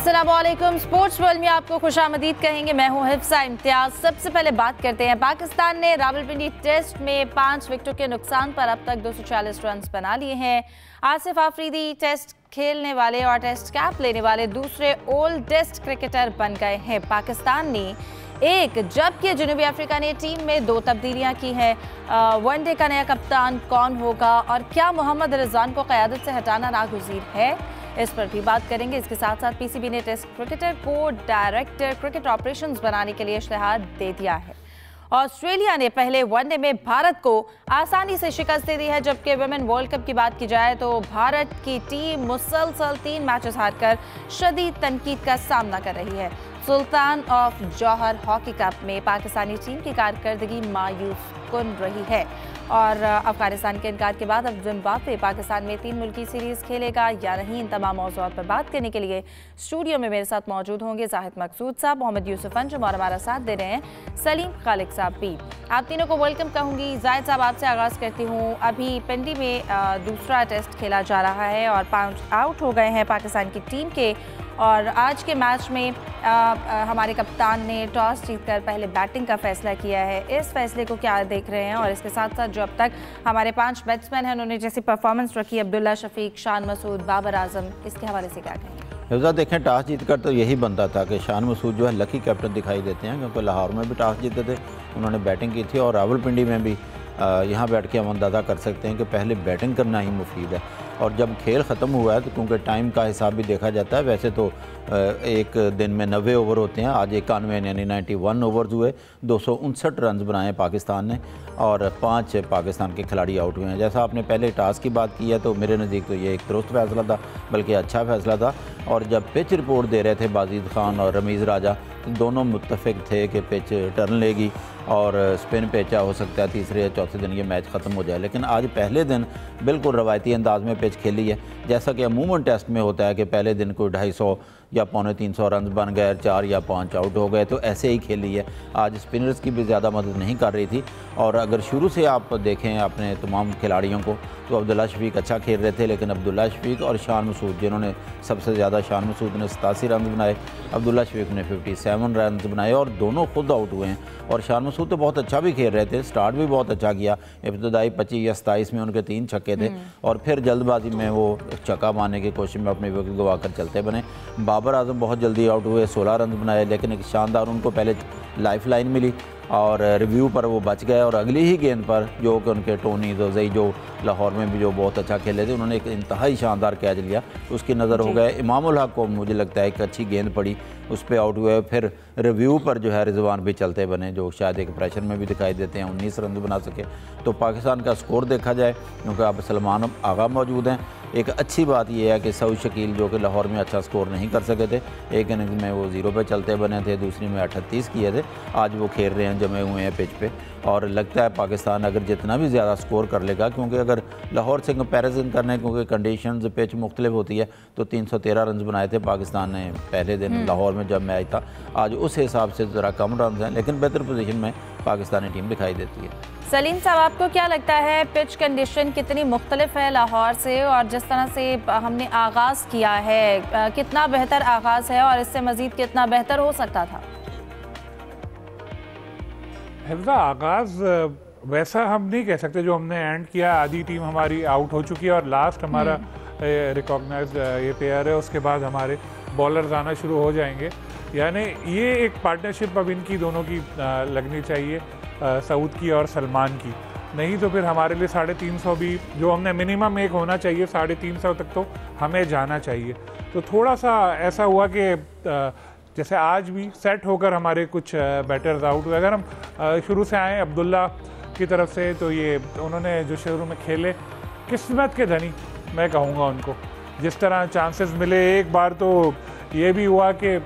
अस्सलामुअलैकुम। Sports world में आपको खुशामदीद कहेंगे। मैं हूं हिफ्सा इम्तियाज। सबसे पहले बात करते हैं, पाकिस्तान ने रावलपिंडी टेस्ट में 5 विकेटों के नुकसान पर अब तक 240 रन बना लिए हैं। आसिफ आफरीदी टेस्ट खेलने वाले और टेस्ट कैप लेने वाले दूसरे ओल्डेस्ट क्रिकेटर बन गए हैं। पाकिस्तान ने जबकि जनूबी अफ्रीका ने टीम में 2 तब्दीलियां की हैं। वनडे का नया कप्तान कौन होगा और क्या मोहम्मद रिजवान को क़यादत से हटाना नागुज़ीर है, इस पर भी बात करेंगे। इसके साथ साथ पीसीबी ने टेस्ट क्रिकेटर को डायरेक्टर क्रिकेट ऑपरेशंस बनाने के लिए इश्तिहार दे दिया है। ऑस्ट्रेलिया ने पहले वनडे में भारत को आसानी से शिकस्त दे दी है, जबकि वुमेन वर्ल्ड कप की बात की जाए तो भारत की टीम मुसलसल 3 मैचेस हारकर शदीद तनकीद का सामना कर रही है। सुल्तान ऑफ जौहर हॉकी कप में पाकिस्तानी टीम की कारकर्दगी मायूस कुन रही है और अफगानिस्तान के इनकार के बाद अब जिम्बाब्वे पाकिस्तान में 3 मुल्की सीरीज खेलेगा या नहीं। इन तमाम मौज़ूआत पर बात करने के लिए स्टूडियो में मेरे साथ मौजूद होंगे जाहिद मकसूद साहब, मोहम्मद यूसुफ अंजुम और हमारा साथ दे रहे हैं सलीम खालिक साहब भी। आप तीनों को वेलकम कहूँगी। जाहिद साहब, आपसे आगाज़ करती हूँ। अभी पिंडी में दूसरा टेस्ट खेला जा रहा है और 5 आउट हो गए हैं पाकिस्तान की टीम के, और आज के मैच में हमारे कप्तान ने टॉस जीतकर पहले बैटिंग का फैसला किया है। इस फैसले को क्या देख रहे हैं और इसके साथ साथ जो अब तक हमारे 5 बैट्समैन हैं उन्होंने जैसी परफॉर्मेंस रखी, अब्दुल्ला शफीक, शान मसूद, बाबर आजम, इसके हवाले से क्या कहेंगे? हिफ्जा, देखें, टॉस जीतकर तो यही बनता था कि शान मसूद जो है लकी कैप्टन दिखाई देते हैं, क्योंकि लाहौर में भी टॉस जीते थे, उन्होंने बैटिंग की थी, और रावलपिंडी में भी यहाँ बैठ के हम अंदाज़ा कर सकते हैं कि पहले बैटिंग करना ही मुफीद है। और जब खेल ख़त्म हुआ है तो क्योंकि टाइम का हिसाब भी देखा जाता है, वैसे तो एक दिन में 90 ओवर होते हैं, आज 91 यानी 91 ओवर्स हुए, 259 रन बनाए पाकिस्तान ने और 5 पाकिस्तान के खिलाड़ी आउट हुए हैं। जैसा आपने पहले टास की बात की है तो मेरे नज़दीक तो ये एक दुरुस्त फैसला था, बल्कि अच्छा फैसला था। और जब पिच रिपोर्ट दे रहे थे बाजिद खान और रमीज़ राजा, तो दोनों मुत्तफिक थे कि पिच टर्न लेगी और स्पिन पिच हो सकता है तीसरे या चौथे दिन ये मैच ख़त्म हो जाए। लेकिन आज पहले दिन बिल्कुल रवायती अंदाज में पिच खेली है, जैसा कि अमूमन टेस्ट में होता है कि पहले दिन कोई 250 या 250 रन बन गए, 4 या 5 आउट हो गए, तो ऐसे ही खेली है। आज स्पिनर्स की भी ज़्यादा मदद नहीं कर रही थी। और अगर शुरू से आप देखें अपने तमाम खिलाड़ियों को तो अब्दुल्ला शफीक अच्छा खेल रहे थे, लेकिन अब्दुल्ला शफीक और शान मसूद, जिन्होंने सबसे ज़्यादा, शान मसूद ने 87 रन बनाए, अब्दुल्ला शफीक ने 57 रन बनाए और दोनों खुद आउट हुए हैं। और शान मसूद तो बहुत अच्छा भी खेल रहे थे, स्टार्ट भी बहुत अच्छा किया, इब्तदाई 25 या 27 में उनके 3 छक्के थे और फिर जल्दबाजी में वो छक्का मारने की कोशिश में अपने विकेट गवा कर चलते बने। बाबर आजम बहुत जल्दी आउट हुए, 16 रन बनाए, लेकिन एक शानदार उनको पहले लाइफ लाइन मिली और रिव्यू पर वो बच गए और अगली ही गेंद पर जो कि उनके टोनी जोजई जो लाहौर में भी जो बहुत अच्छा खेले थे, उन्होंने एक इंतहाई शानदार कैच लिया, उसकी नज़र हो गए। इमामुल हक को मुझे लगता है एक अच्छी गेंद पड़ी, उस पर आउट हुए। फिर रिव्यू पर जो है रिजवान भी चलते बने, जो शायद एक प्रेशर में भी दिखाई देते हैं, 19 रन बना सके। तो पाकिस्तान का स्कोर देखा जाए, क्योंकि अब सलमान आगा मौजूद हैं, एक अच्छी बात यह है कि सऊद शकील जो कि लाहौर में अच्छा स्कोर नहीं कर सके थे, एक इनिंग्स में वो 0 पे चलते बने थे, दूसरी में 38 किए थे, आज वो खेल रहे हैं, जमे हुए हैं पिच पे। और लगता है पाकिस्तान अगर जितना भी ज़्यादा स्कोर कर लेगा, क्योंकि अगर लाहौर से कंपैरिजन करने, क्योंकि कंडीशंस पिच मुख्तलिफ होती है, तो 313 रन बनाए थे पाकिस्तान ने पहले दिन लाहौर में जब मैच था। आज उस हिसाब से ज़रा कम रन हैं, लेकिन बेहतर पोजीशन में पाकिस्तानी टीम दिखाई देती है। सलीम साहब, आपको क्या लगता है पिच कंडीशन कितनी मुख्तलिफ है लाहौर से, और जिस तरह से हमने आगाज़ किया है कितना बेहतर आगाज़ है और इससे मज़ीद कितना बेहतर हो सकता था? हिफ्जा, आगाज़ वैसा हम नहीं कह सकते जो हमने एंड किया। आधी टीम हमारी आउट हो चुकी है और लास्ट हमारा रिकॉग्नाइज्ड ये प्लेयर है, उसके बाद हमारे बॉलर्स आना शुरू हो जाएंगे। यानी ये एक पार्टनरशिप अब इनकी दोनों की लगनी चाहिए, सऊद की और सलमान की, नहीं तो फिर हमारे लिए 350 भी जो हमने मिनिमम एक होना चाहिए, 350 तक तो हमें जाना चाहिए। तो थोड़ा सा ऐसा हुआ कि जैसे आज भी सेट होकर हमारे कुछ बैटर्स आउट हुए। अगर हम शुरू से आए अब्दुल्ला की तरफ से, तो ये उन्होंने जो शुरू में खेले किस्मत के धनी मैं कहूँगा उनको, जिस तरह चांसेस मिले। एक बार तो ये भी हुआ कि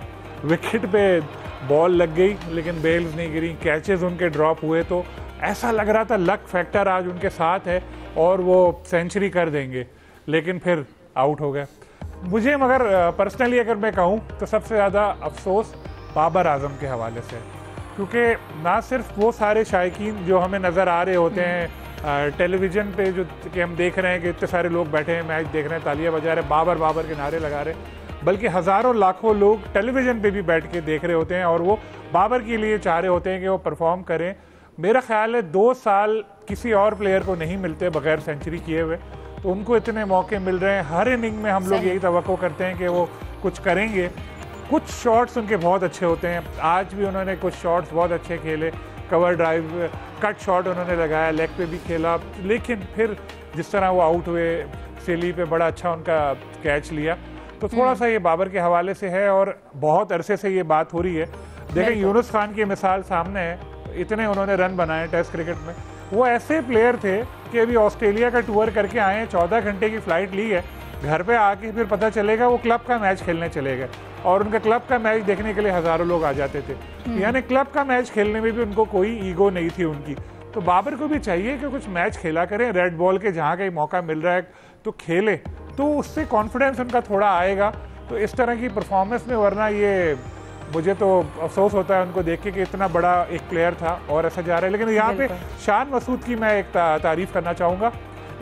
विकेट पे बॉल लग गई लेकिन बेल्स नहीं गिरी, कैचेस उनके ड्रॉप हुए, तो ऐसा लग रहा था लक फैक्टर आज उनके साथ है और वो सेंचुरी कर देंगे, लेकिन फिर आउट हो गए। मुझे मगर पर्सनली अगर मैं कहूँ तो सबसे ज़्यादा अफसोस बाबर आजम के हवाले से, क्योंकि ना सिर्फ वो सारे शायकीन जो हमें नज़र आ रहे होते हैं टेलीविज़न पे, जो कि हम देख रहे हैं कि इतने सारे लोग बैठे हैं मैच देख रहे हैं, तालियां बजा रहे, बाबर बाबर के नारे लगा रहे, बल्कि हज़ारों लाखों लोग टेलीविज़न पे भी बैठ के देख रहे होते हैं और वो बाबर के लिए चाह रहे होते हैं कि वो परफॉर्म करें। मेरा ख्याल है 2 साल किसी और प्लेयर को नहीं मिलते बगैर सेंचुरी किए हुए, तो उनको इतने मौके मिल रहे हैं। हर इनिंग में हम लोग यही तवक्को करते हैं कि वो कुछ करेंगे। कुछ शॉट्स उनके बहुत अच्छे होते हैं, आज भी उन्होंने कुछ शॉट्स बहुत अच्छे खेले, कवर ड्राइव, कट शॉट उन्होंने लगाया, लेग पे भी खेला, लेकिन फिर जिस तरह वो आउट हुए, सेली पे बड़ा अच्छा उनका कैच लिया, तो थोड़ा सा ये बाबर के हवाले से है और बहुत अरसे से ये बात हो रही है। देखें यूनुस खान की मिसाल सामने है, इतने उन्होंने रन बनाए टेस्ट क्रिकेट में। वो ऐसे प्लेयर थे कि अभी ऑस्ट्रेलिया का टूर करके आए हैं, 14 घंटे की फ़्लाइट ली है, घर पे आके फिर पता चलेगा वो क्लब का मैच खेलने चले गए और उनका क्लब का मैच देखने के लिए हज़ारों लोग आ जाते थे। यानी क्लब का मैच खेलने में भी उनको कोई ईगो नहीं थी उनकी। तो बाबर को भी चाहिए कि कुछ मैच खेला करें, रेड बॉल के जहाँ कहीं मौका मिल रहा है तो खेले, तो उससे कॉन्फिडेंस उनका थोड़ा आएगा। तो इस तरह की परफॉर्मेंस में, वरना ये मुझे तो अफसोस होता है उनको देख के कि इतना बड़ा एक प्लेयर था और ऐसा जा रहा है। लेकिन यहाँ पे शान मसूद की मैं एक तारीफ़ करना चाहूँगा,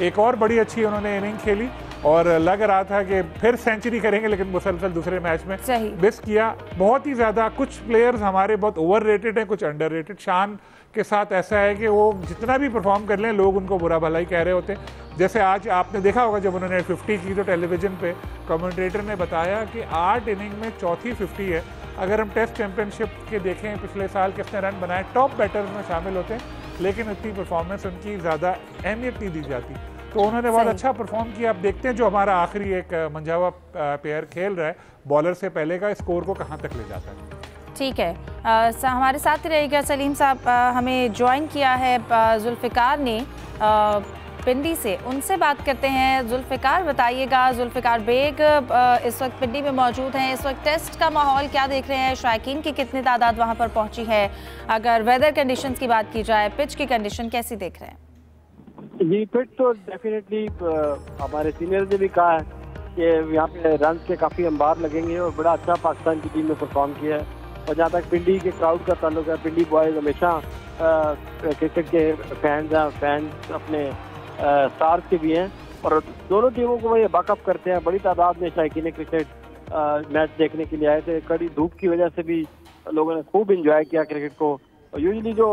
एक और बड़ी अच्छी उन्होंने इनिंग खेली और लग रहा था कि फिर सेंचुरी करेंगे, लेकिन मुसलसल दूसरे मैच में मिस किया बहुत ही ज़्यादा। कुछ प्लेयर्स हमारे बहुत ओवर रेटेड हैं, कुछ अंडर रेटेड। शान के साथ ऐसा है कि वो जितना भी परफॉर्म कर लें लोग उनको बुरा भला ही कह रहे होते हैं। जैसे आज आपने देखा होगा जब उन्होंने 50 की तो टेलीविज़न पे कमेंटेटर ने बताया कि 8 इनिंग में चौथी 50 है। अगर हम टेस्ट चैंपियनशिप के देखें पिछले साल कितने रन बनाए, टॉप बैटर्स में शामिल होते हैं, लेकिन इतनी परफॉर्मेंस उनकी ज़्यादा अहमियत नहीं दी जाती। तो उन्होंने बहुत अच्छा परफॉर्म किया। अब देखते हैं जो हमारा आखिरी एक मंझावा प्लेयर खेल रहा है बॉलर से पहले का, स्कोर को कहाँ तक ले जाता है। ठीक है, हमारे साथ ही रहेगा सलीम साहब। हमें ज्वाइन किया है जुल्फ़िकार ने पिंडी से, उनसे बात करते हैं। जुल्फ़िकार बताइएगा, जुल्फ़िकार बेग इस वक्त पिंडी में मौजूद हैं। इस वक्त टेस्ट का माहौल क्या देख रहे हैं? शायकीन की कितनी तादाद वहां पर पहुंची है? अगर वेदर कंडीशंस की बात की जाए, पिच की कंडीशन कैसी देख रहे हैं? जी, पिच तो डेफिनेटली हमारे सीनियर ने भी कहा है कि यहाँ पे रन के काफ़ी अंबार लगेंगे और बड़ा अच्छा पाकिस्तान की टीम ने परफॉर्म किया है। और जहाँ तक पिंडी के क्राउड का ताल्लुक है, पिंडी बॉयज़ हमेशा क्रिकेट के फैंस अपने स्टार्स के भी हैं और दोनों टीमों को ये बैकअप करते हैं। बड़ी तादाद में शायकीन क्रिकेट मैच देखने के लिए आए थे। कड़ी धूप की वजह से भी लोगों ने खूब इंजॉय किया क्रिकेट को। यूजुअली जो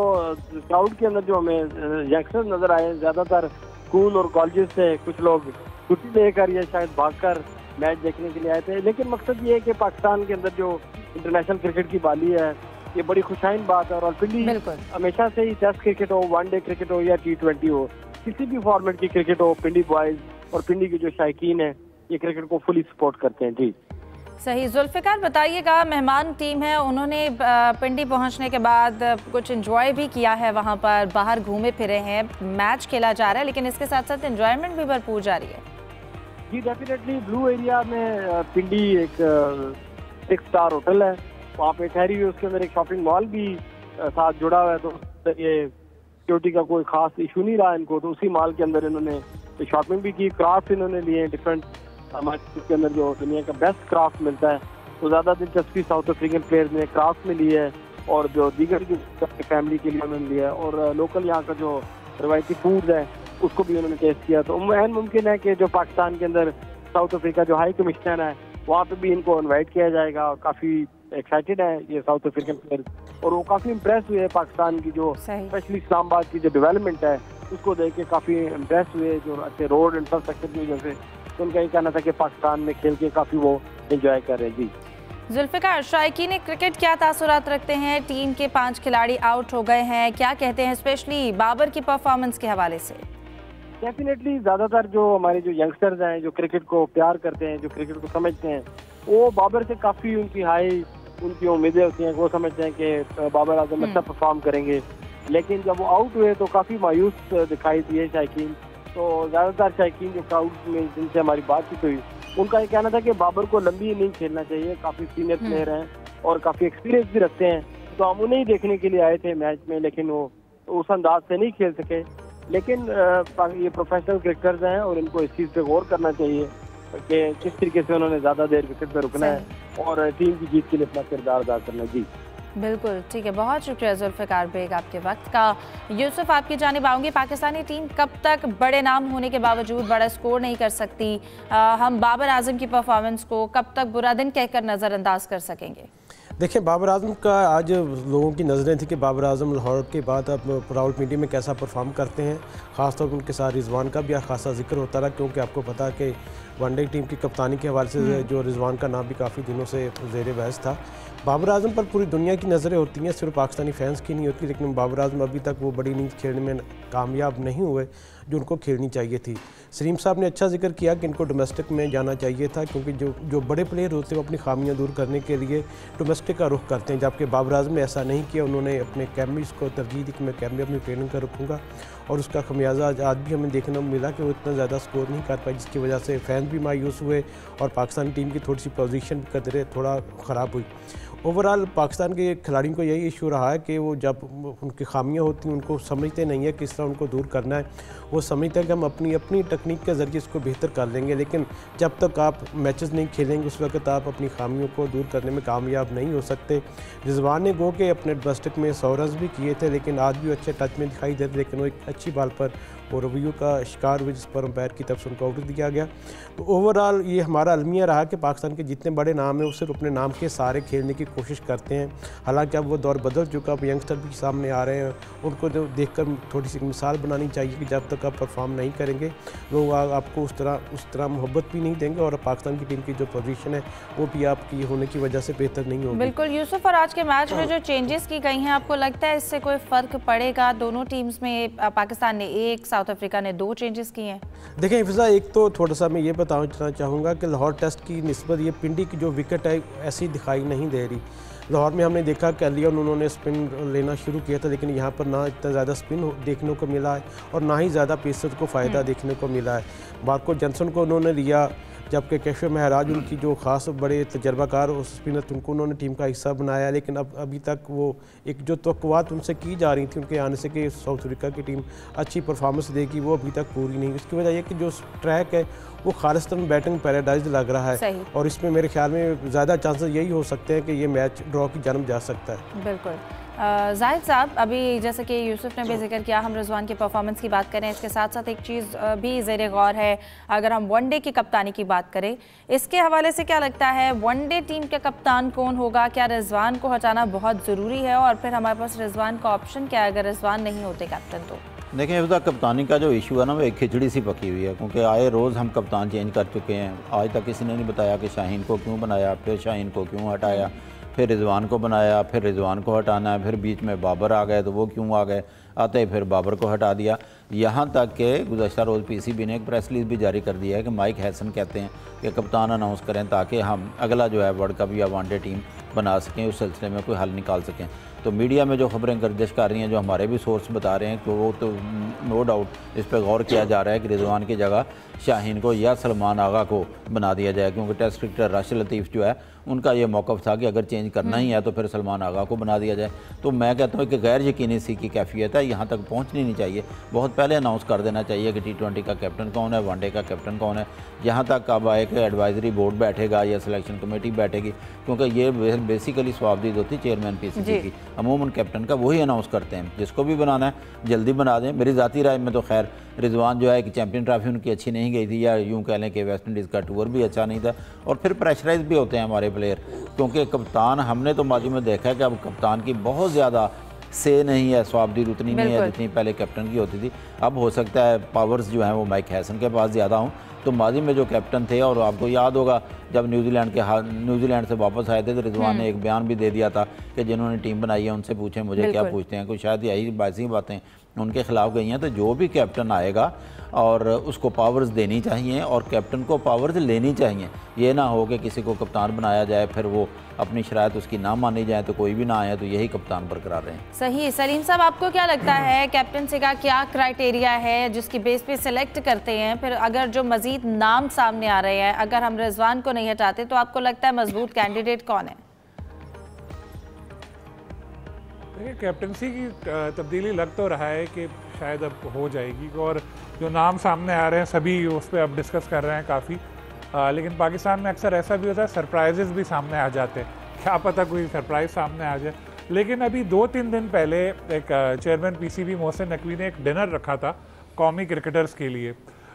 क्राउड के अंदर जो हमें यंगस्टर्स नजर आए, ज़्यादातर स्कूल और कॉलेजेस से कुछ लोग छुट्टी लेकर या शायद भागकर मैच देखने के लिए आए थे। लेकिन मकसद ये है कि पाकिस्तान के अंदर जो इंटरनेशनल क्रिकेट की बाली है, ये बड़ी खुशाइन बात है। और पिंडी हमेशा से ही टेस्ट क्रिकेट हो, वनडे क्रिकेट हो या T20 हो, किसी भी फॉर्मेट की क्रिकेट हो, पिंडी बॉयज और पिंडी के जो शायकीन है ये क्रिकेट को फुली सपोर्ट करते हैं। जी सही। जुल्फ़िकार बताइएगा, मेहमान टीम है, उन्होंने पिंडी पहुंचने के बाद कुछ एंजॉय भी किया है, वहां पर बाहर घूमे फिरे हैं, मैच खेला जा रहा है, लेकिन इसके साथ साथ एंजॉयमेंट भी भरपूर जारी है। जी डेफिनेटली ब्लू एरिया में पिंडी एक 6 स्टार होटल है, वहाँ पे ठहरी हुई, उसके अंदर एक शॉपिंग मॉल भी साथ जुड़ा हुआ है। तो ये सिक्योरिटी का कोई खास इशू नहीं रहा इनको। तो उसी मॉल के अंदर इन्होंने शॉपिंग भी की, क्राफ्ट इन्होंने लिए डिफरेंट, हमारे के अंदर जो दुनिया का बेस्ट क्राफ्ट मिलता है, तो ज़्यादा दिलचस्पी साउथ अफ्रीकन प्लेयर्स ने क्राफ्ट में ली है और जो दीगर की फैमिली के लिए उन्होंने लिया है। और लोकल यहाँ का जो रवायती फूड है उसको भी उन्होंने टेस्ट किया। तो मुमकिन है कि जो पाकिस्तान के अंदर साउथ अफ्रीका जो हाई कमिश्नर है वहाँ पे भी इनको इनवाइट किया जाएगा। और काफ़ी एक्साइटेड है ये साउथ अफ्रीकन प्लेयर्स और वो काफ़ी इम्प्रेस हुए पाकिस्तान की जो स्पेशली इस्लामाबाद की जो डेवलपमेंट है उसको देख के काफ़ी इम्प्रेस हुए, जो अच्छे रोड इंफ्रास्ट्रक्चर की वजह से। तो उनका ये कहना था कि पाकिस्तान में खेल के काफ़ी वो एंजॉय कर रहे हैं। जी जुल्फ़िकार, शायकीन क्रिकेट क्या तासुरात रखते हैं? टीम के 5 खिलाड़ी आउट हो गए हैं, क्या कहते हैं स्पेशली बाबर की परफॉर्मेंस के हवाले से? डेफिनेटली ज़्यादातर जो हमारे जो यंगस्टर्स हैं, जो क्रिकेट को प्यार करते हैं, जो क्रिकेट को समझते हैं, वो बाबर से काफ़ी उनकी हाई उनकी उम्मीदें होती हैं। वो समझते हैं कि बाबर आजम अच्छा परफॉर्म करेंगे, लेकिन जब वो आउट हुए तो काफ़ी मायूस दिखाई दिए शायकीन। तो ज़्यादातर शायकीन जो क्राउड में जिनसे हमारी बातचीत हुई, उनका ये कहना था कि बाबर को लंबी इनिंग खेलना चाहिए, काफ़ी सीनियर प्लेयर हैं और काफ़ी एक्सपीरियंस भी रखते हैं। तो हम उन्हें ही देखने के लिए आए थे मैच में, लेकिन वो उस अंदाज से नहीं खेल सके। लेकिन ये प्रोफेशनल क्रिकेटर्स हैं और इनको इस चीज़ पे गौर करना चाहिए कि किस तरीके से उन्होंने ज़्यादा देर विकेट पे रुकना है और टीम की जीत के लिए अपना किरदार अदा करना है। जी बिल्कुल ठीक है, बहुत शुक्रिया जुल्फ़िकार बेग आपके वक्त का। यूसुफ, आपकी जानिब आऊँगी। पाकिस्तानी टीम कब तक बड़े नाम होने के बावजूद बड़ा स्कोर नहीं कर सकती? हम बाबर आजम की परफॉर्मेंस को कब तक बुरा दिन कहकर नज़रअंदाज कर सकेंगे? देखिए, बाबर आजम का आज लोगों की नज़रें थी कि बाबर आजम लाहौर के बाद अब रावलपिंडी में कैसा परफॉर्म करते हैं। ख़ासतौर पर उनके साथ रिजवान का भी खासा जिक्र होता रहा, क्योंकि आपको पता है कि वनडे टीम की कप्तानी के हवाले से जो रिजवान का नाम भी काफ़ी दिनों से ज़ेर बहस था। बाबर आजम पर पूरी दुनिया की नज़रें होती हैं, सिर्फ पाकिस्तानी फैंस की नहीं होती, लेकिन बाबर आजम अभी तक वो बड़ी इनिंग्स खेलने में कामयाब नहीं हुए जो उनको खेलनी चाहिए थी। सलीम साहब ने अच्छा जिक्र किया कि इनको डोमेस्टिक में जाना चाहिए था, क्योंकि जो बड़े प्लेयर होते हैं वो अपनी खामियां दूर करने के लिए डोमेस्टिक का रुख करते हैं, जबकि बाबर आजम ने ऐसा नहीं किया। उन्होंने अपने कैम्बिस को तरजीह दी कि मैं कैम्बे अपनी ट्रेनिंग कर रखूँगा, और उसका खमियाजा आज भी हमें देखने को मिला कि वो इतना ज़्यादा स्कोर नहीं कर पाए, जिसकी वजह से फैंस भी मायूस हुए और पाकिस्तानी टीम की थोड़ी सी पोजीशन भी कदरे थोड़ा ख़राब हुई। ओवरऑल पाकिस्तान के खिलाड़ियों को यही इशू रहा है कि वो जब उनकी खामियां होती हैं उनको समझते नहीं है किस तरह उनको दूर करना है। वो समझते हैं कि हम अपनी टेक्निक के ज़रिए इसको बेहतर कर लेंगे, लेकिन जब तक आप मैचेस नहीं खेलेंगे उस वक्त आप अपनी खामियों को दूर करने में कामयाब नहीं हो सकते। रिजवान ने गो के अपने डोमेस्टिक में 100 रन भी किए थे, लेकिन आज भी अच्छे टच में दिखाई देते, लेकिन वो एक अच्छी बॉल पर वो रवैयों का शिकार हुए जिस पर अंपायर की तरफ से उनको आउट दिया गया। तो ओवरऑल ये हमारा अलमिया रहा कि पाकिस्तान के जितने बड़े नाम हैं वो सिर्फ अपने नाम के सारे खेलने की कोशिश करते हैं। हालांकि अब वो दौर बदल चुका, अब यंगस्टर भी सामने आ रहे हैं, उनको जो देखकर थोड़ी सी मिसाल बनानी चाहिए कि जब तक आप परफॉर्म नहीं करेंगे लोग आपको उस तरह मोहब्बत भी नहीं देंगे, और पाकिस्तान की टीम की जो पोजीशन है वो भी आपकी होने की वजह से बेहतर नहीं होगी। बिल्कुल यूसुफ, और आज के मैच में जो चेंजेस की गई हैं, आपको लगता है इससे कोई फ़र्क पड़ेगा? दोनों टीम्स में पाकिस्तान ने 1, साउथ अफ्रीका ने 2 चेंजेस किए हैं। देखें फिजा, एक तो थोड़ा सा मैं ये बताना चाहूँगा कि लाहौर टेस्ट की निस्बत ये पिंडी की जो विकेट है ऐसी दिखाई नहीं दे रही। लाहौर में हमने देखा कि अलियन उन्होंने स्पिन लेना शुरू किया था, लेकिन यहाँ पर ना इतना ज़्यादा स्पिन देखने को मिला है और ना ही ज़्यादा पेसर को फ़ायदा देखने को मिला है। मार्को जॉनसन को उन्होंने लिया, जबकि कैशव महराज उनकी जो ख़ास बड़े तजर्बाकार और स्पिनर उनको उन्होंने टीम का हिस्सा बनाया, लेकिन अब अभी तक वो एक जो तवक्कुआत उनसे की जा रही थी उनके आने से कि साउथ अफ्रीका की टीम अच्छी परफॉर्मेंस देगी, वो अभी तक पूरी नहीं। इसकी वजह यह कि जो ट्रैक है वो खालिस्तान बैटिंग पैराडाइज लग रहा है, और इसमें मेरे ख्याल में ज़्यादा चांसेस यही हो सकते हैं कि ये मैच ड्रॉ की जानब जा सकता है। बिल्कुल जाहिद साहब, अभी जैसे कि यूसुफ ने भी जिक्र किया, हम रिजवान की परफॉर्मेंस की बात करें, इसके साथ साथ एक चीज़ भी ज़ेरे गौर है, अगर हम वनडे की कप्तानी की बात करें, इसके हवाले से क्या लगता है वनडे टीम के कप्तान कौन होगा? क्या रिजवान को हटाना बहुत ज़रूरी है? और फिर हमारे पास रिजवान का ऑप्शन क्या है अगर रिजवान नहीं होते कैप्टन तो? देखिए उसका कप्तानी का जो इशू है ना वो एक खिचड़ी सी पकी हुई है, क्योंकि आए रोज़ हम कप्तान चेंज कर चुके हैं। आज तक किसी ने नहीं बताया कि शाहीन को क्यों बनाया, फिर शाहीन को क्यों हटाया, फिर रिजवान को बनाया, फिर रिजवान को हटाना है, फिर बीच में बाबर आ गए तो वो क्यों आ गए, आते फिर बाबर को हटा दिया। यहाँ तक कि गुज़श्ता रोज़ पीसीबी ने एक प्रेस रिलीज भी जारी कर दिया है कि माइक हैसन कहते हैं कि कप्तान अनाउंस करें ताकि हम अगला जो है वर्ल्ड कप या वनडे टीम बना सकें, उस सिलसिले में कोई हल निकाल सकें। तो मीडिया में जो खबरें गर्दिश कर रही हैं, जो हमारे भी सोर्स बता रहे हैं कि वो तो नो डाउट इस पर गौर किया जा रहा है कि रिजवान की जगह शाहीन को या सलमान आगा को बना दिया जाए, क्योंकि टेस्ट क्रिकेटर राशिद लतीफ़ जो है उनका ये मौक़िफ़ था कि अगर चेंज करना ही है तो फिर सलमान आगा को बना दिया जाए। तो मैं कहता हूँ कि गैर यकीनी सी की कैफियत है, यहाँ तक पहुँचनी नहीं चाहिए, बहुत पहले अनाउंस कर देना चाहिए कि T20 का कैप्टन कौन है, वनडे का कैप्टन कौन है। यहाँ तक अब आए कि एडवाइजरी बोर्ड बैठेगा या सिलेक्शन कमेटी बैठेगी, क्योंकि ये बेसिकली स्वाबदीद होती है चेयरमैन पीसीबी की, अमूमन कैप्टन का वही अनाउंस करते हैं। जिसको भी बनाना है जल्दी बना दें। मेरी ज़ाती राय में तो खैर रिजवान जो है कि चैंपियन ट्रॉफी उनकी अच्छी नहीं गई थी, या यूँ कह लें कि वेस्ट इंडीज़ का टूर भी अच्छा नहीं था, और फिर प्रेशराइज भी होते हैं हमारे प्लेयर, क्योंकि कप्तान हमने तो माजी में देखा है कि अब कप्तान की बहुत ज़्यादा से नहीं है, स्वाबदीद उतनी नहीं है जितनी पहले कैप्टन की होती थी। अब हो सकता है पावर्स जो हैं वो माइक हैसन के पास ज़्यादा हों। तो माजी में जो कैप्टन थे, और आपको याद होगा जब न्यूजीलैंड से वापस आए थे तो रिजवान ने एक बयान भी दे दिया था कि जिन्होंने टीम बनाई है उनसे पूछें मुझे क्या पूछते हैं, कुछ शायद यही बासी बातें उनके खिलाफ गई हैं। तो जो भी कैप्टन आएगा और उसको पावर्स देनी चाहिए और कैप्टन को पावर्स लेनी चाहिए। ये ना हो कि किसी को कप्तान बनाया जाए फिर वो अपनी शरायत उसकी ना मानी जाए तो कोई भी ना आए, तो यही कप्तान बरकरार रहें। सही। सलीम साहब, आपको क्या लगता है कैप्टनसी का क्या क्राइटेरिया है जिसकी बेस पे सिलेक्ट करते हैं? फिर अगर जो मजीद नाम सामने आ रहे हैं, अगर हम रिजवान को नहीं हटाते तो आपको लगता है मजबूत कैंडिडेट कौन है? देखिए, कैप्टनसी की तब्दीली लग तो रहा है कि शायद अब हो जाएगी, और जो नाम सामने आ रहे हैं सभी उस पर अब डिस्कस कर रहे हैं काफ़ी। लेकिन पाकिस्तान में अक्सर ऐसा भी होता है सरप्राइजेस भी सामने आ जाते हैं, क्या पता कोई सरप्राइज़ सामने आ जाए। लेकिन अभी 2-3 दिन पहले एक चेयरमैन पीसीबी मोहसिन नकवी ने एक डिनर रखा था कौमी क्रिकेटर्स के लिए।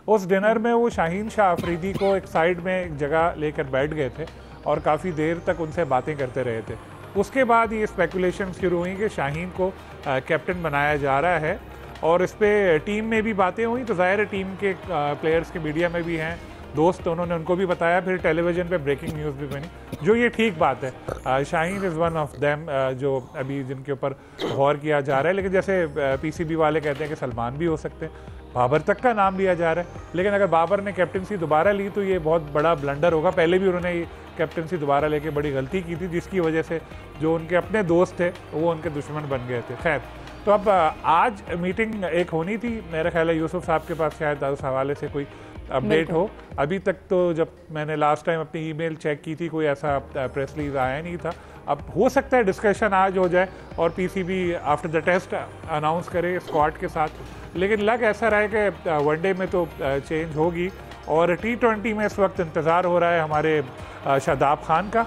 उस डिनर में वो शाहीन शाह अफरीदी को एक साइड में एक जगह लेकर बैठ गए थे और काफ़ी देर तक उनसे बातें करते रहे थे। उसके बाद ये स्पेकुलेशन शुरू हुई कि शाहीन को कैप्टन बनाया जा रहा है और इस पर टीम में भी बातें हुई। तो ज़ाहिर है टीम के प्लेयर्स के मीडिया में भी हैं दोस्त, तो उन्होंने उनको भी बताया, फिर टेलीविज़न पे ब्रेकिंग न्यूज़ भी बनी, जो ये ठीक बात है। Shaheen is one of them जो अभी जिनके ऊपर गौर किया जा रहा है। लेकिन जैसे पीसीबी वाले कहते हैं कि सलमान भी हो सकते हैं, बाबर तक का नाम लिया जा रहा है। लेकिन अगर बाबर ने कैप्टनसी दोबारा ली तो ये बहुत बड़ा ब्लंडर होगा। पहले भी उन्होंने कैप्टनसी दोबारा लेके बड़ी गलती की थी, जिसकी वजह से जो उनके अपने दोस्त थे वो उनके दुश्मन बन गए थे। खैर, तो अब आज मीटिंग एक होनी थी, मेरा ख्याल है यूसुफ साहब के पास शायद उस हवाले से कोई अपडेट हो। अभी तक तो जब मैंने लास्ट टाइम अपनी ईमेल चेक की थी कोई ऐसा प्रेस रिलीज आया नहीं था। अब हो सकता है डिस्कशन आज हो जाए और PCB after the test announce करे स्क्वाड के साथ। लेकिन लग ऐसा रहा है कि वनडे में तो चेंज होगी और T20 में इस वक्त इंतज़ार हो रहा है हमारे शादाब खान का।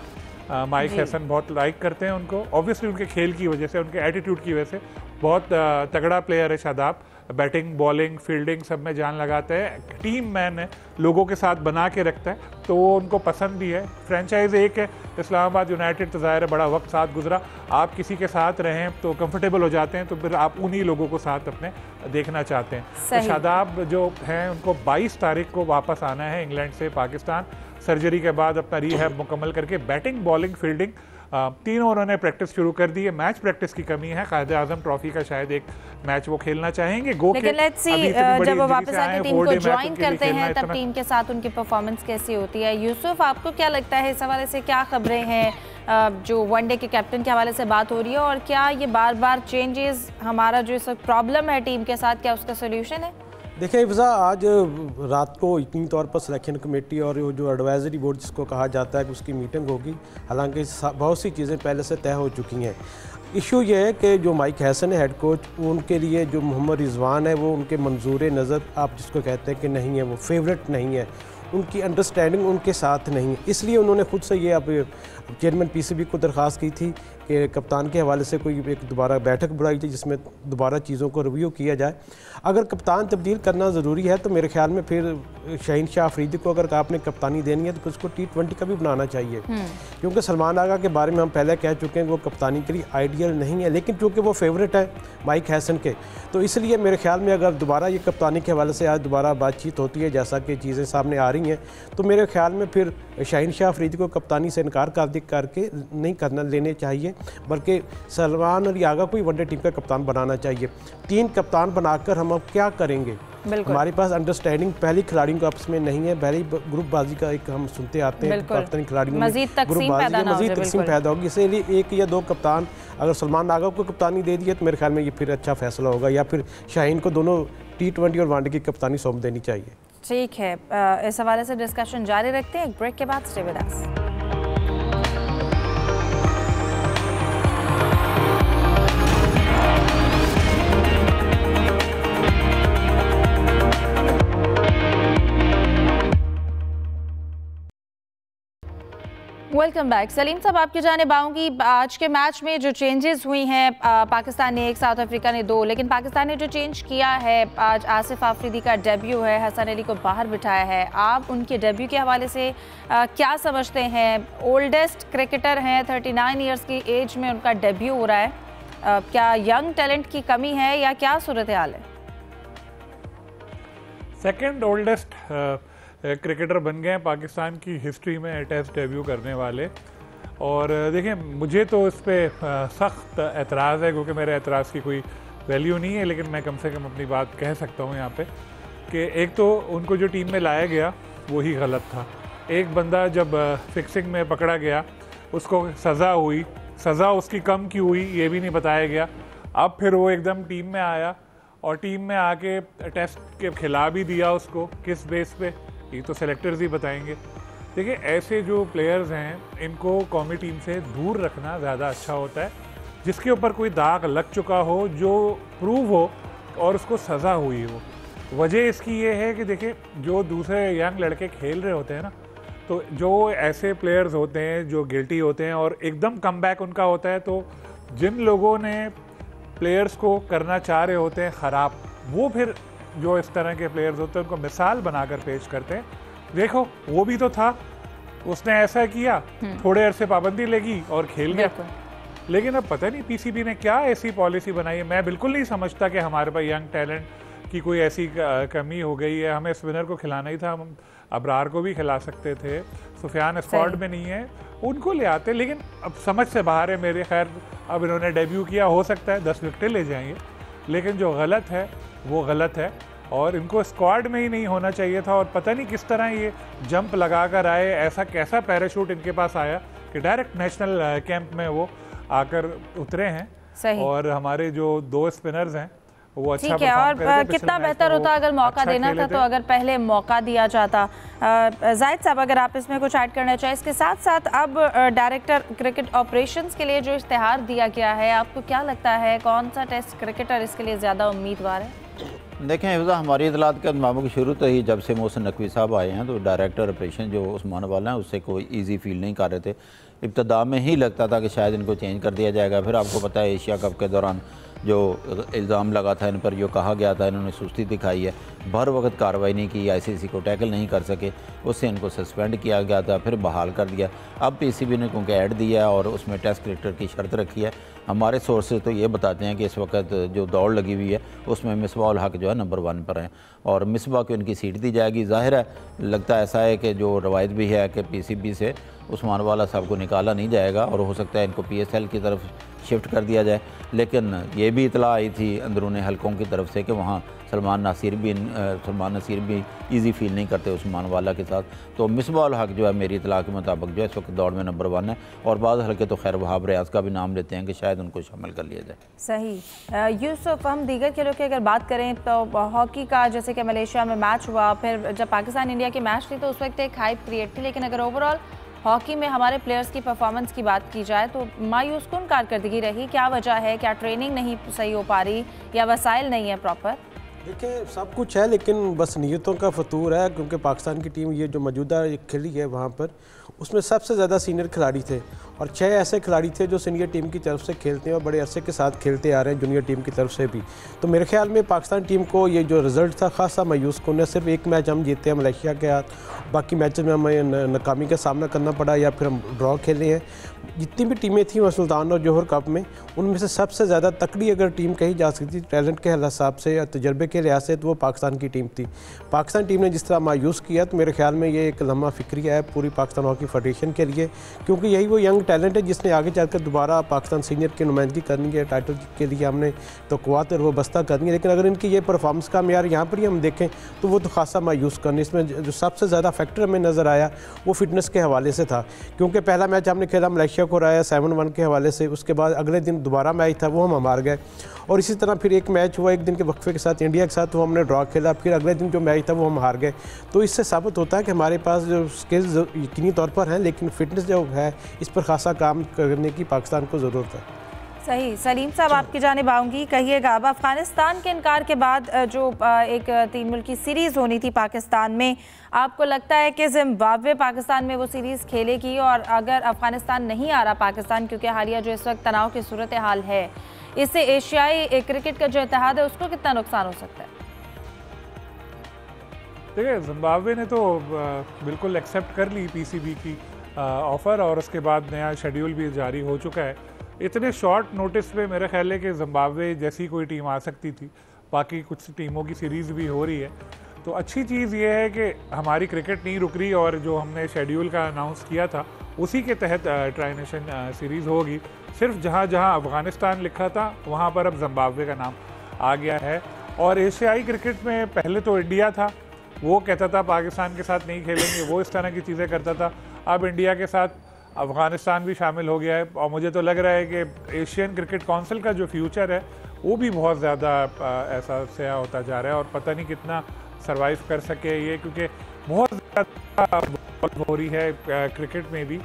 माइक हैसन बहुत लाइक करते हैं उनको, ऑब्वियसली उनके खेल की वजह से, उनके एटीट्यूड की वजह से। बहुत तगड़ा प्लेयर है शादाब, बैटिंग बॉलिंग फील्डिंग सब में जान लगाता है, टीम मैन है, लोगों के साथ बना के रखता है, तो वो उनको पसंद भी है। फ्रेंचाइज एक है इस्लामाबाद यूनाइटेड, तो ज़ाहिर है बड़ा वक्त साथ गुजरा, आप किसी के साथ रहें तो कंफर्टेबल हो जाते हैं, तो फिर आप उन्हीं लोगों को साथ अपने देखना चाहते हैं। तो शादाब जो हैं उनको 22 तारीख को वापस आना है इंग्लैंड से पाकिस्तान, सर्जरी के बाद अपना रीहैब मुकम्मल करके। बैटिंग बॉलिंग फील्डिंग तीनों उन्होंने प्रैक्टिस शुरू कर दी है। मैच प्रैक्टिस की कमी है, कायदे आजम ट्रॉफी का शायद एक मैच वो खेलना चाहेंगे। लेकिन लेट्स सी जब वो वापस आके टीम को ज्वाइन करते हैं तब टीम के साथ उनकी परफॉर्मेंस कैसी होती है। यूसुफ, आपको क्या लगता है इस हवाले से, क्या खबरें हैं जो वनडे के कैप्टन के हवाले से बात हो रही है, और क्या ये बार बार चेंजेस हमारा जो इस प्रॉब्लम है टीम के साथ, क्या उसका सोल्यूशन है? देखिए इफ्जा, आज रात को यकीनी तौर पर सिलेक्शन कमेटी और जो एडवाइजरी बोर्ड जिसको कहा जाता है कि उसकी मीटिंग होगी। हालांकि बहुत सी चीज़ें पहले से तय हो चुकी हैं। इशू ये है कि जो माइक हैसन है हेड कोच, उनके लिए जो मोहम्मद रिजवान है वो उनके मंजूर नज़र, आप जिसको कहते हैं कि नहीं है, वो फेवरेट नहीं है, उनकी अंडरस्टैंडिंग उनके साथ नहीं है। इसलिए उन्होंने खुद से ये अब चेयरमैन पीसीबी को दरख्वास्त की थी कि कप्तान के हवाले से कोई एक दोबारा बैठक बुलाई थी जिसमें दोबारा चीज़ों को रिव्यू किया जाए। अगर कप्तान तब्दील करना ज़रूरी है तो मेरे ख्याल में फिर शाहीन शाह अफरीदी को अगर आपने कप्तानी देनी है तो उसको T20 का भी बनाना चाहिए, क्योंकि सलमान आगा के बारे में हम पहले कह चुके हैं वो कप्तानी के लिए आइडियल नहीं है, लेकिन चूँकि वो फेवरेट है माइक हैसन के, तो इसलिए मेरे ख्याल में अगर दोबारा ये कप्तानी के हवाले से आज दोबारा बातचीत होती है जैसा कि चीज़ें सामने आ रही हैं, तो मेरे ख्याल में फिर शाहीन शाह अफरीदी को कप्तानी से इनकार करके नहीं करना लेने चाहिए, बल्कि सलमान अली आगा को ही वनडे टीम का कप्तान बनाना चाहिए। 3 कप्तान बनाकर हम अब क्या करेंगे? हमारे पास अंडरस्टैंडिंग पहले खिलाड़ियों का आपस में नहीं है, पहले ग्रुपबाजी का एक हम सुनते आते हैं पाकिस्तानी खिलाड़ियों में मजीद तकसीम पैदा होगी। इसलिए 1 या 2 कप्तान अगर सलमान आगा को कप्तानी दे दिए तो मेरे ख्याल में ये फिर अच्छा फैसला होगा, या फिर शाहीन को दोनों T20 और वनडे की कप्तानी सौंप देनी चाहिए। ठीक है, इस हवाले से डिस्कशन जारी रखते हैं, एक ब्रेक के बाद stay with us. Welcome back. Salim साहब, आपकी जानिब आऊँगी। आज के मैच में जो चेंजेस हुई हैं, पाकिस्तान ने 1, साउथ अफ्रीका ने 2, लेकिन पाकिस्तान ने जो चेंज किया है, आज आसिफ आफरीदी का डेब्यू है, हसन अली को बाहर बिठाया है। आप उनके डेब्यू के हवाले से क्या समझते हैं? ओल्डेस्ट क्रिकेटर हैं, 39 ईयर्स की एज में उनका डेब्यू हो रहा है, क्या यंग टैलेंट की कमी है या क्या सूरत हाल है? सेकेंड ओल्डेस्ट क्रिकेटर बन गए हैं पाकिस्तान की हिस्ट्री में टेस्ट डेब्यू करने वाले। और देखिए, मुझे तो इस पर सख्त एतराज़ है, क्योंकि मेरे एतराज़ की कोई वैल्यू नहीं है, लेकिन मैं कम से कम अपनी बात कह सकता हूँ यहाँ पे कि एक तो उनको जो टीम में लाया गया वही गलत था। एक बंदा जब फिक्सिंग में पकड़ा गया उसको सज़ा हुई, सज़ा उसकी कम की हुई ये भी नहीं बताया गया। अब फिर वो एकदम टीम में आया और टीम में आके टेस्ट के खिला भी दिया उसको, किस बेस पे ये तो सेलेक्टर्स ही बताएंगे। देखिए, ऐसे जो प्लेयर्स हैं इनको कौमी टीम से दूर रखना ज़्यादा अच्छा होता है, जिसके ऊपर कोई दाग लग चुका हो, जो प्रूव हो और उसको सज़ा हुई हो। वजह इसकी ये है कि देखिए, जो दूसरे यंग लड़के खेल रहे होते हैं ना, तो जो ऐसे प्लेयर्स होते हैं जो गिल्टी होते हैं और एकदम कमबैक उनका होता है, तो जिन लोगों ने प्लेयर्स को करना चाह रहे होते हैं ख़राब, वो फिर जो इस तरह के प्लेयर्स होते हैं उनको मिसाल बनाकर पेश करते हैं। देखो वो भी तो था, उसने ऐसा किया, थोड़े अरसे पाबंदी लगी और खेल गया। लेकिन अब पता नहीं पीसीबी ने क्या ऐसी पॉलिसी बनाई है। मैं बिल्कुल नहीं समझता कि हमारे पास यंग टैलेंट की कोई ऐसी कमी हो गई है। हमें स्पिनर को खिलाना ही था, हम अबरार को भी खिला सकते थे। सुफियान स्क्वाड में नहीं है, उनको ले आते। लेकिन अब समझ से बाहर है मेरे। खैर अब इन्होंने डेब्यू किया, हो सकता है 10 विकेटें ले जाएंगे, लेकिन जो गलत है वो गलत है और इनको स्क्वाड में ही नहीं होना चाहिए था। और पता नहीं किस तरह ये जंप लगा कर आए, ऐसा कैसा पैराशूट इनके पास आया कि डायरेक्ट नेशनल कैंप में वो आकर उतरे हैं। सही। और हमारे जो 2 स्पिनर्स हैं वो अच्छा ठीक है। और कितना बेहतर होता अगर मौका देना था तो अगर पहले मौका दिया जाता। जाहिद साहब अगर आप इसमें कुछ ऐड करना चाहें। इसके साथ साथ अब डायरेक्टर क्रिकेट ऑपरेशंस के लिए जो इश्तिहार दिया गया है, आपको क्या लगता है कौन सा टेस्ट क्रिकेटर इसके लिए ज़्यादा उम्मीदवार है? देखें हिफ्ज़ा, हमारी इतलात के मुताबिक शुरू तो ही जब से मोहसिन नकवी साहब आए हैं तो डायरेक्टर ऑपरेशन जो उस्मान वाला हैं उससे कोई इजी फील नहीं कर रहे थे। इब्तदा में ही लगता था कि शायद इनको चेंज कर दिया जाएगा। फिर आपको पता है एशिया कप के दौरान जो इल्ज़ाम लगा था इन पर, जो कहा गया था इन्होंने सुस्ती दिखाई है, भर वक्त कार्रवाई नहीं की, आईसीसी को टैकल नहीं कर सके, उससे इनको सस्पेंड किया गया था, फिर बहाल कर दिया। अब पीसीबी ने क्योंकि ऐड दिया है और उसमें टेस्ट क्रिकेटर की शर्त रखी है, हमारे सोर्सेज तो ये बताते हैं कि इस वक्त जो दौड़ लगी हुई है उसमें मिसबाह उल हक जो है नंबर 1 पर हैं और मिसबाह को इनकी सीट दी जाएगी। जाहिर है, लगता ऐसा है कि जो रवायत भी है कि पीसीबी से उस्मान वाला साहब को निकाला नहीं जाएगा और हो सकता है इनको पीएसएल की तरफ शिफ्ट कर दिया जाए। लेकिन ये भी इतला आई थी अंदरूनी हलकों की तरफ से कि वहाँ सलमान नसीर भी इजी फील नहीं करते उस्मान वाला के साथ। तो मिसबाह उल हक जो है मेरी इतला के मुताबिक जो है इस वक्त दौड़ में नंबर 1 है और बाद हल्के तो खैर वहाब रियाज का भी नाम लेते हैं कि शायद उनको शामिल कर लिया जाए। सही। यूसुफ, हम दीगर खेलों की अगर बात करें तो हॉकी का जैसे कि मलेशिया में मैच हुआ, फिर जब पाकिस्तान इंडिया की मैच थी तो उस वक्त एक हाइप क्रिएट थी। लेकिन अगर ओवरऑल हॉकी में हमारे प्लेयर्स की परफॉर्मेंस की बात की जाए तो मायूस कुन कारकर्दगी रही। क्या वजह है? क्या ट्रेनिंग नहीं सही हो पा रही या वसाइल नहीं है प्रॉपर? देखिए सब कुछ है लेकिन बस नीयतों का फतूर है, क्योंकि पाकिस्तान की टीम ये जो मौजूदा खेली है वहाँ पर उसमें सबसे ज़्यादा सीनियर खिलाड़ी थे और 6 ऐसे खिलाड़ी थे जो सीनियर टीम की तरफ से खेलते हैं और बड़े अरसे के साथ खेलते आ रहे हैं जूनियर टीम की तरफ से भी। तो मेरे ख्याल में पाकिस्तान टीम को ये जो रिज़ल्ट था खासा मायूस कौन है। सिर्फ एक मैच हम जीते हैं मलेशिया के हाथ, बाकी मैचेस में हमें नाकामी का सामना करना पड़ा या फिर हम ड्रॉ खेले हैं। जितनी भी टीमें थी वह सुल्तान और जौहर कप में, उनमें से सबसे ज़्यादा तकड़ी अगर टीम कही जा सकती टैलेंट के हिसाब से या तजर्बे के लिहाज से तो वो पाकिस्तान की टीम थी। पाकिस्तान टीम ने जिस तरह मायूस किया तो मेरे ख्याल में ये एक लम्हा फिक्रिया है पूरी पाकिस्तान हॉकी फेडरेशन के लिए, क्योंकि यही वो यंग टैलेंट है जिसने आगे चलकर दोबारा पाकिस्तान सीनियर की नुमाइंदगी करनी है। टाइटल के लिए हमने तो कुव्वत और वबस्ता करनी है, लेकिन अगर इनकी ये परफॉर्मेंस का मेयार यहाँ पर ही हम देखें तो वो तो खासा मायूस करनी। इसमें जो सबसे ज़्यादा फैक्टर हमें नज़र आया वो फिटनेस के हवाले से था, क्योंकि पहला मैच हमने खेला मलेशिया को हराया 7-1 के हवाले से, उसके बाद अगले दिन दोबारा मैच था वो हम हार गए और इसी तरह फिर एक मैच हुआ एक दिन के वक्फे के साथ इंडिया के साथ, वो हमने ड्रॉ खेला, फिर अगले दिन जो मैच था वो हम हार गए। तो इससे साबित होता है कि हमारे पास जो स्किल्स यकीनी तौर पर हैं लेकिन फिटनेस जो है इस पर खासा काम करने की पाकिस्तान को ज़रूरत है। सही। सलीम साहब आपकी जानिब आऊँगी, कहिएगा अब अफ़गानिस्तान के इनकार के बाद जो एक 3 मुल्की सीरीज़ होनी थी पाकिस्तान में, आपको लगता है कि ज़िम्बाब्वे पाकिस्तान में वो सीरीज़ खेलेगी? और अगर अफ़गानिस्तान नहीं आ रहा पाकिस्तान, क्योंकि हालिया जो इस वक्त तनाव की सूरत हाल है, इससे एशियाई क्रिकेट का जो इत्तेहाद है उसको कितना नुकसान हो सकता है? देखिए जिम्बाब्वे ने तो बिल्कुल एक्सेप्ट कर ली पीसीबी की ऑफ़र और उसके बाद नया शेड्यूल भी जारी हो चुका है। इतने शॉर्ट नोटिस पे मेरे ख्याल है कि जिम्बाब्वे जैसी कोई टीम आ सकती थी, बाकी कुछ टीमों की सीरीज़ भी हो रही है। तो अच्छी चीज़ ये है कि हमारी क्रिकेट नहीं रुक रही और जो हमने शेड्यूल का अनाउंस किया था उसी के तहत ट्राई नेशन सीरीज़ होगी। सिर्फ जहाँ जहाँ अफ़गानिस्तान लिखा था वहाँ पर अब जिम्बाब्वे का नाम आ गया है। और एशियाई क्रिकेट में पहले तो इंडिया था, वो कहता था पाकिस्तान के साथ नहीं खेलेंगे, वो इस तरह की चीज़ें करता था। अब इंडिया के साथ अफ़गानिस्तान भी शामिल हो गया है और मुझे तो लग रहा है कि एशियन क्रिकेट काउंसिल का जो फ्यूचर है वो भी बहुत ज़्यादा ऐसा सया होता जा रहा है और पता नहीं कितना सरवाइव कर सके ये, क्योंकि बहुत ज़्यादा हो रही है क्रिकेट में भी।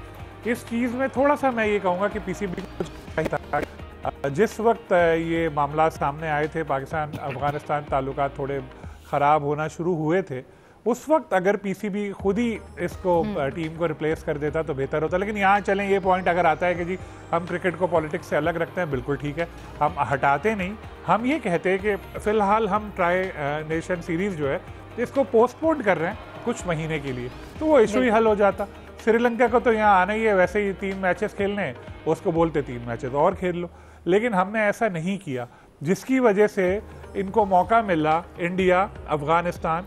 इस चीज़ में थोड़ा सा मैं ये कहूँगा कि पीसीबी को चाहिए था। जिस वक्त ये मामला सामने आए थे, पाकिस्तान अफ़गानिस्तान ताल्लुकात थोड़े ख़राब होना शुरू हुए थे, उस वक्त अगर पीसीबी खुद ही इसको टीम को रिप्लेस कर देता तो बेहतर होता। लेकिन यहाँ चलें, ये पॉइंट अगर आता है कि जी हम क्रिकेट को पॉलिटिक्स से अलग रखते हैं, बिल्कुल ठीक है, हम हटाते नहीं। हम ये कहते हैं कि फ़िलहाल हम ट्राई नेशन सीरीज़ जो है इसको पोस्टपोन कर रहे हैं कुछ महीने के लिए, तो वो इशू ही हल हो जाता। श्रीलंका को तो यहाँ आना ही है, वैसे ही 3 मैचेस खेलने हैं, उसको बोलते 3 मैचेस और खेल लो। लेकिन हमने ऐसा नहीं किया, जिसकी वजह से इनको मौका मिला इंडिया अफ़गानिस्तान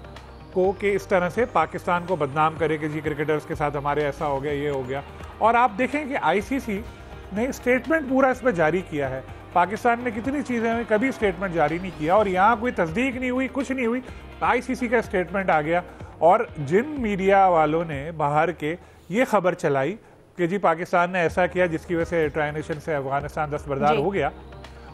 को कि इस तरह से पाकिस्तान को बदनाम करे कि जी क्रिकेटर्स के साथ हमारे ऐसा हो गया, ये हो गया। और आप देखें कि आईसीसी ने स्टेटमेंट पूरा इस पर जारी किया है। पाकिस्तान ने कितनी चीज़ें हुई, कभी स्टेटमेंट जारी नहीं किया, और यहाँ कोई तस्दीक नहीं हुई, कुछ नहीं हुई, आईसीसी का स्टेटमेंट आ गया। और जिन मीडिया वालों ने बाहर के ये खबर चलाई कि जी पाकिस्तान ने ऐसा किया जिसकी वजह से ट्राई नेशन से अफगानिस्तान दस्तबरदार हो गया,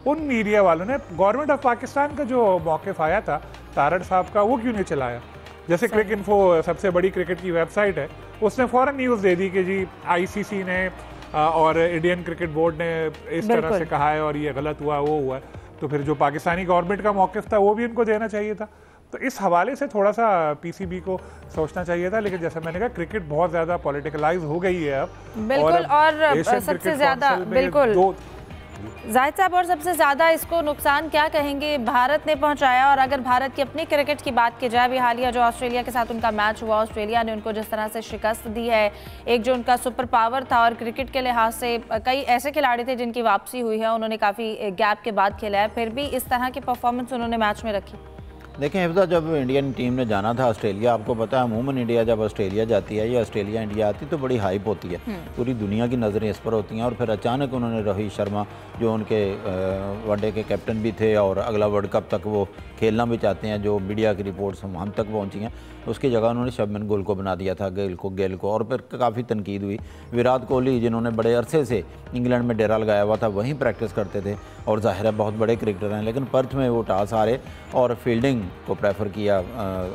उन मीडिया वालों ने गवर्नमेंट ऑफ पाकिस्तान का जो मौक़िफ़ आया था तारड़ साहब का, वो क्यों नहीं चलाया? जैसे क्रिक इन्फो सबसे बड़ी क्रिकेट की वेबसाइट है, उसने फ़ौरन न्यूज़ दे दी कि जी आईसीसी ने और इंडियन क्रिकेट बोर्ड ने इस तरह से कहा है और ये गलत हुआ, वो हुआ। तो फिर जो पाकिस्तानी गवर्नमेंट का मौक़िफ़ था वो भी इनको देना चाहिए था। तो इस हवाले से थोड़ा सा पीसीबी को सोचना चाहिए था। लेकिन जैसे मैंने कहा, क्रिकेट बहुत ज़्यादा पॉलिटिकलाइज हो गई है अब, बिल्कुल। और सबसे ज़्यादा बिल्कुल जाहिद साहब, और सबसे ज़्यादा इसको नुकसान क्या कहेंगे भारत ने पहुंचाया? और अगर भारत की अपनी क्रिकेट की बात की जाए, भी हालिया जो ऑस्ट्रेलिया के साथ उनका मैच हुआ, ऑस्ट्रेलिया ने उनको जिस तरह से शिकस्त दी है, एक जो उनका सुपर पावर था, और क्रिकेट के लिहाज से कई ऐसे खिलाड़ी थे जिनकी वापसी हुई है, उन्होंने काफ़ी गैप के बाद खेला है, फिर भी इस तरह की परफॉर्मेंस उन्होंने मैच में रखी। देखें हिफ्ज़ा, जब इंडियन टीम ने जाना था ऑस्ट्रेलिया, आपको पता है अमूमन इंडिया जब ऑस्ट्रेलिया जाती है या ऑस्ट्रेलिया इंडिया आती तो बड़ी हाइप होती है, पूरी दुनिया की नज़रें इस पर होती हैं। और फिर अचानक उन्होंने रोहित शर्मा, जो उनके वनडे के कैप्टन भी थे और अगला वर्ल्ड कप तक वो खेलना भी चाहते हैं, जो मीडिया की रिपोर्ट्स हम तक पहुँची हैं, उसकी जगह उन्होंने शुभमन गिल को बना दिया था, गेल को। और फिर काफ़ी तनकीद हुई। विराट कोहली, जिन्होंने बड़े अरसे से इंग्लैंड में डेरा लगाया हुआ था, वहीं प्रैक्टिस करते थे और ज़ाहिर है बहुत बड़े क्रिकेटर हैं, लेकिन पर्थ में वो टॉस हारे और फील्डिंग को प्रेफर किया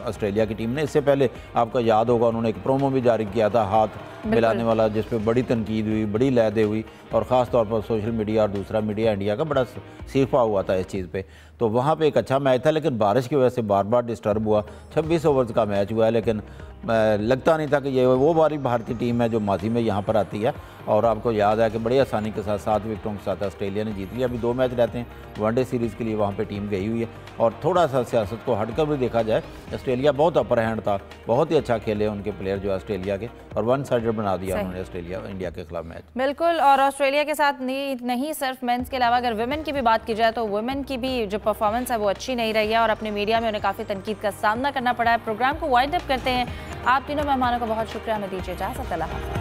ऑस्ट्रेलिया की टीम ने। इससे पहले आपको याद होगा उन्होंने एक प्रोमो भी जारी किया था हाथ मिलाने वाला, जिस पे बड़ी तनकीद हुई, बड़ी लहदे हुई, और ख़ास तौर पर सोशल मीडिया और दूसरा मीडिया इंडिया का बड़ा सीफा हुआ था इस चीज़ पे। तो वहाँ पे एक अच्छा मैच था, लेकिन बारिश की वजह से बार बार डिस्टर्ब हुआ। 26 ओवर्स का मैच हुआ है, लेकिन लगता नहीं था कि ये वो बारी भारतीय टीम है जो माजी में यहाँ पर आती है। और आपको याद है कि बड़ी आसानी के साथ 7 विकेटों के साथ ऑस्ट्रेलिया ने जीत लिया। अभी 2 मैच रहते हैं, वनडे सीरीज़ के लिए वहाँ पे टीम गई हुई है। और थोड़ा सा सियासत को हटकर भी देखा जाए, ऑस्ट्रेलिया बहुत अपर हैंड था, बहुत ही अच्छा खेले उनके प्लेयर जो ऑस्ट्रेलिया के, और 1 साइडेड बना दिया उन्होंने ऑस्ट्रेलिया इंडिया के खिलाफ मैच। बिल्कुल। और ऑस्ट्रेलिया के साथ नहीं सिर्फ मेंस के अलावा अगर वुमेन की भी बात की जाए, तो वुमेन की भी जो परफॉर्मेंस है वो अच्छी नहीं रही है, और अपने मीडिया में उन्हें काफ़ी तनकीद का सामना करना पड़ा है। प्रोग्राम को वाइंड अप करते हैं। आप तीनों मेहमानों का बहुत शुक्रिया, हमें दीजिए इजाज़त। अल्लाह हाफ़िज़।